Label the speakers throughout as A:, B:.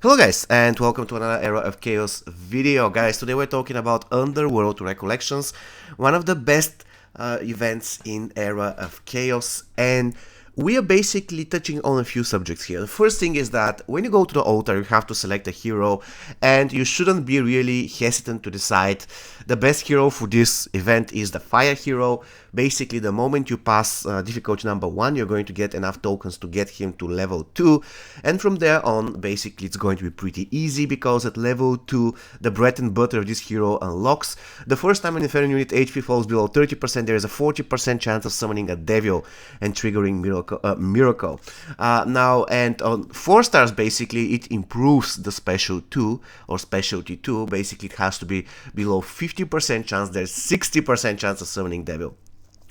A: Hello guys, and welcome to another Era of Chaos video. Guys, today we're talking about Underworld Recollections, one of the best events in Era of Chaos, and we are basically touching on a few subjects here. The first thing is that when you go to the altar, you have to select a hero, and you shouldn't be really hesitant to decide. The best hero for this event is the fire hero. Basically, the moment you pass difficulty number 1, you're going to get enough tokens to get him to level 2, and from there on, basically it's going to be pretty easy, because at level 2, the bread and butter of this hero unlocks. The first time an Inferno unit HP falls below 30%, there is a 40% chance of summoning a devil and triggering miracle. Now, and on 4 stars, basically, it improves the special 2, or specialty 2. Basically, it has to be below 50% chance, there's 60% chance of summoning devil.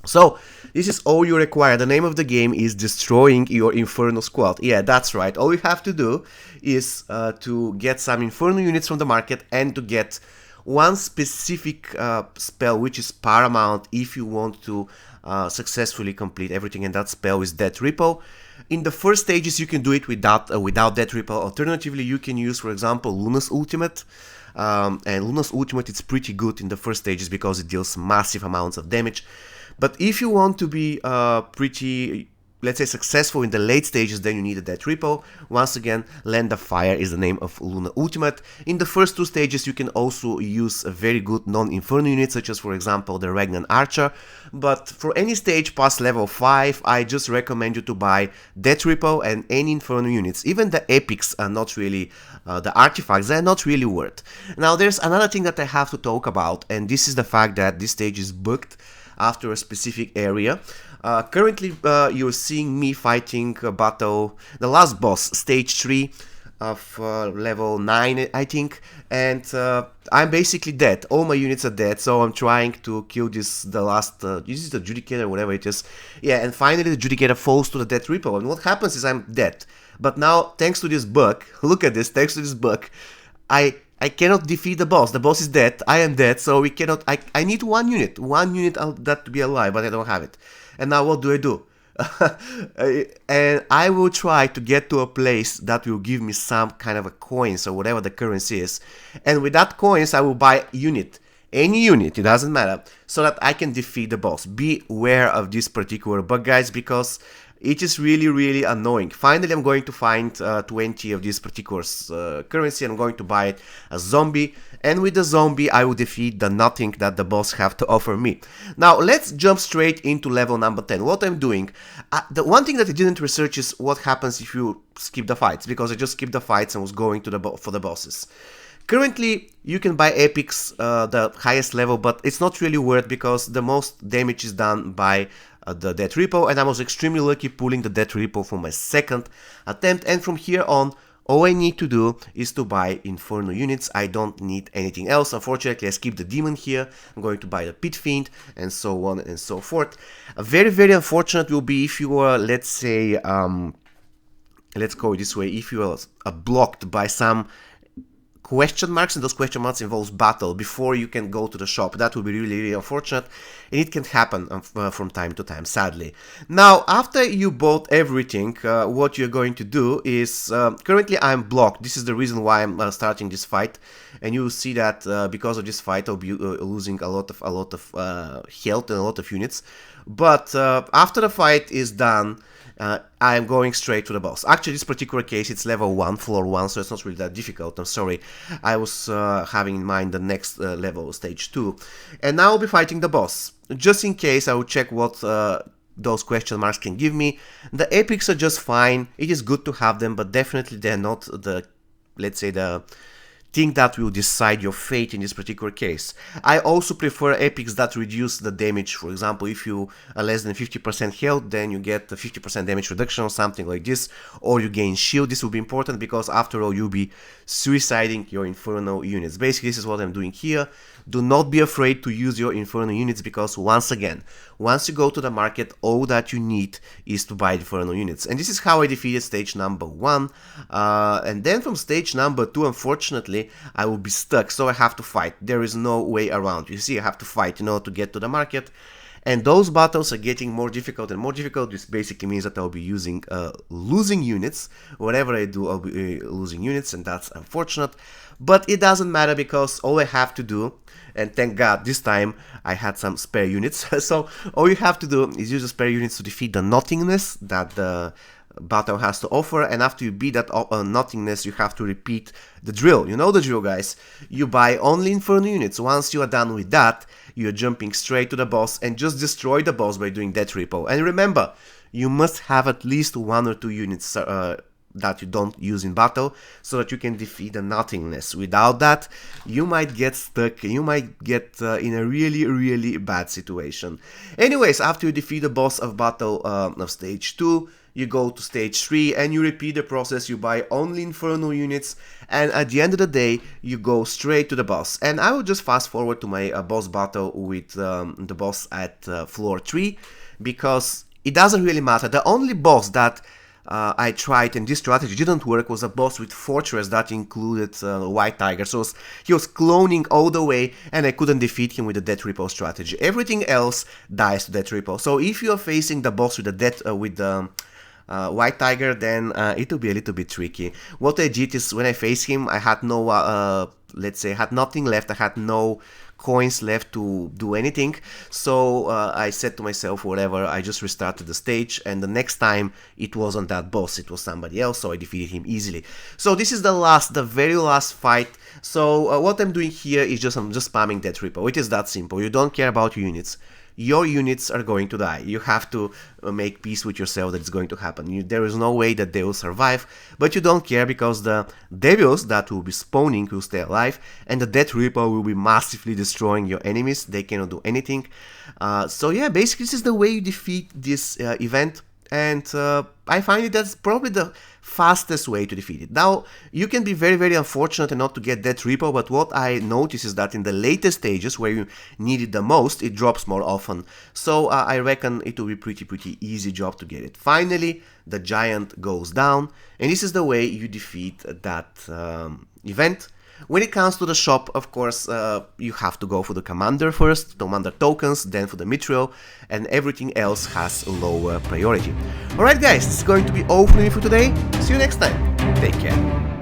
A: So, this is all you require. The name of the game is Destroying Your Inferno Squad. Yeah, that's right. All you have to do is to get some Inferno units from the market and to get one specific spell, which is paramount if you want to successfully complete everything, and that spell is Death Ripple. In the first stages, you can do it without Death Ripple. Alternatively, you can use, for example, Luna's Ultimate. And Luna's Ultimate is pretty good in the first stages because it deals massive amounts of damage. But if you want to be pretty, let's say, successful in the late stages, then you need a Death Ripple. Once again, Land of Fire is the name of Luna Ultimate. In the first 2 stages, you can also use a very good non-Inferno unit, such as, for example, the Ragnan Archer. But for any stage past level 5, I just recommend you to buy Death Ripple and any Inferno units. Even the epics are not really, the artifacts, they're not really worth. Now, there's another thing that I have to talk about, and this is the fact that this stage is booked after a specific area. Currently, you're seeing me fighting a battle, the last boss, stage 3 of level 9, I think, and I'm basically dead. All my units are dead, so I'm trying to kill this is the Judicator, whatever it is. Yeah, and finally the Judicator falls to the Death Ripple, and what happens is I'm dead. But now, thanks to this bug, look at this, thanks to this bug, I cannot defeat the boss. The boss is dead. I am dead, so we cannot. I need one unit that to be alive, but I don't have it. And now what do? And I will try to get to a place that will give me some kind of a coins or whatever the currency is. And with that coins, I will buy unit. Any unit, it doesn't matter, so that I can defeat the boss. Be aware of this particular bug, guys, because it is really annoying. Finally, I'm going to find 20 of this particular currency. I'm going to buy a zombie, and with the zombie I will defeat the nothing that the boss have to offer me. Now let's jump straight into level number 10. What I'm doing, the one thing that I didn't research is what happens if you skip the fights, because I just skipped the fights and was going to for the bosses. Currently, you can buy epics, the highest level, but it's not really worth, because the most damage is done by the Death Ripple, and I was extremely lucky pulling the Death Ripple for my second attempt, and from here on, all I need to do is to buy Inferno units. I don't need anything else. Unfortunately, I skipped the Demon here. I'm going to buy the Pit Fiend, and so on and so forth. Very unfortunate will be if you are, let's say, let's go this way, if you are blocked by some question marks, and those question marks involves battle before you can go to the shop. That would be really unfortunate, and it can happen from time to time, sadly. Now, after you bought everything, what you're going to do is, currently I'm blocked. This is the reason why I'm starting this fight, and you will see that because of this fight I'll be losing a lot of health and a lot of units. But after the fight is done, I'm going straight to the boss. Actually, this particular case, it's level 1, floor 1, so it's not really that difficult. I'm sorry. I was having in mind the next level, stage 2. And now I'll be fighting the boss. Just in case, I will check what those question marks can give me. The epics are just fine. It is good to have them, but definitely they're not the, let's say, the thing that will decide your fate in this particular case. I also prefer epics that reduce the damage. For example, if you are less than 50% health, then you get the 50% damage reduction or something like this, or you gain shield. This will be important because after all, you'll be suiciding your Inferno units. Basically, this is what I'm doing here. Do not be afraid to use your Inferno units, because once again, once you go to the market, all that you need is to buy Inferno units. And this is how I defeated stage number 1. And then from stage number 2, unfortunately, I will be stuck, so I have to fight. There is no way around. You see, I have to fight, to get to the market. and those battles are getting more difficult and more difficult. This basically means that I'll be using losing units. Whatever I do, I'll be losing units, and that's unfortunate. But it doesn't matter, because all I have to do, and thank God this time I had some spare units, so all you have to do is use the spare units to defeat the nothingness that the battle has to offer. And after you beat that nothingness, you have to repeat the drill. You know the drill, guys. You buy only Inferno units. Once you are done with that, you're jumping straight to the boss and just destroy the boss by doing Death Repo. And remember, you must have at least 1 or 2 units that you don't use in battle, so that you can defeat the nothingness. Without that, you might get stuck, you might get in a really bad situation. Anyways, after you defeat the boss of battle of stage 2, you go to stage 3 and you repeat the process. You buy only Inferno units, and at the end of the day you go straight to the boss. And I will just fast forward to my boss battle with the boss at floor 3, because it doesn't really matter. The only boss that I tried and this strategy didn't work was a boss with Fortress that included White Tiger. So he was cloning all the way, and I couldn't defeat him with the Death Repo strategy. Everything else dies to Death Repo. So if you are facing the boss with the White Tiger, then it will be a little bit tricky. What I did is, when I faced him, I had no, let's say, I had nothing left. I had no coins left to do anything, so I said to myself, whatever, I just restarted the stage, and the next time it wasn't that boss, it was somebody else, so I defeated him easily. So this is the very last fight. So what I'm doing here is I'm just spamming Death Repo. It is that simple. You don't care about your units. Your units are going to die. You have to make peace with yourself that it's going to happen. There is no way that they will survive, but you don't care, because the devils that will be spawning will stay alive, and the Death Reaper will be massively destroying your enemies. They cannot do anything. So yeah, basically this is the way you defeat this event, and I find it that's probably the fastest way to defeat it. Now, you can be very unfortunate and not to get Death Repo, but what I notice is that in the later stages, where you need it the most, it drops more often. So I reckon it will be pretty easy job to get it. Finally, the giant goes down, and this is the way you defeat that event. When it comes to the shop, of course, you have to go for the commander first, commander tokens, then for the mithril, and everything else has a lower priority. Alright guys, this is going to be all from me for today. See you next time. Take care.